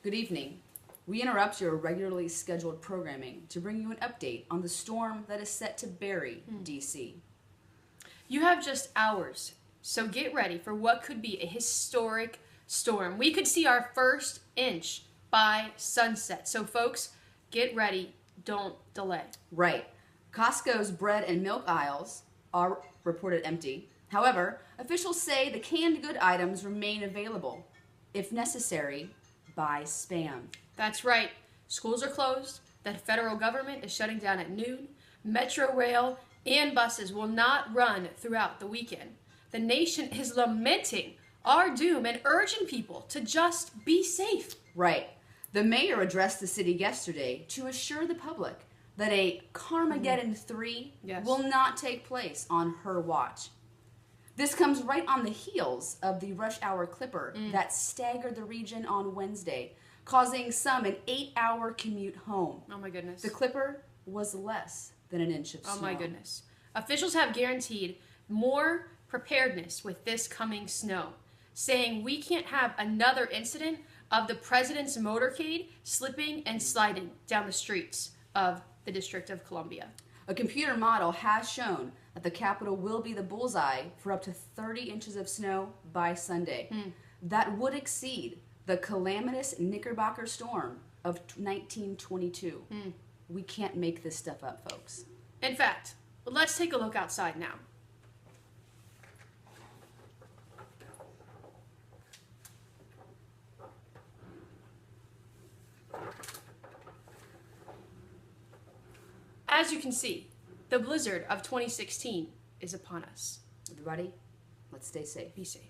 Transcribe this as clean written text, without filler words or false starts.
Good evening. We interrupt your regularly scheduled programming to bring you an update on the storm that is set to bury D.C. You have just hours, so get ready for what could be a historic storm. We could see our first inch by sunset. So, folks, get ready. Don't delay. Right. Costco's bread and milk aisles are reported empty. However, officials say the canned good items remain available, if necessary, by spam. That's right. Schools are closed. The federal government is shutting down at noon. Metro rail and buses will not run throughout the weekend. The nation is lamenting our doom and urging people to just be safe. Right. The mayor addressed the city yesterday to assure the public that a Carmageddon 3 will not take place on her watch. This comes right on the heels of the rush hour clipper that staggered the region on Wednesday, causing some an 8-hour commute home. Oh my goodness. The clipper was less than an inch of snow. Oh my goodness. Officials have guaranteed more preparedness with this coming snow, saying we can't have another incident of the president's motorcade slipping and sliding down the streets of the District of Columbia. A computer model has shown that the Capitol will be the bullseye for up to 30 inches of snow by Sunday. That would exceed the calamitous Knickerbocker storm of 1922. We can't make this stuff up, folks. In fact, let's take a look outside now. As you can see, the blizzard of 2016 is upon us. Everybody, let's stay safe. Be safe.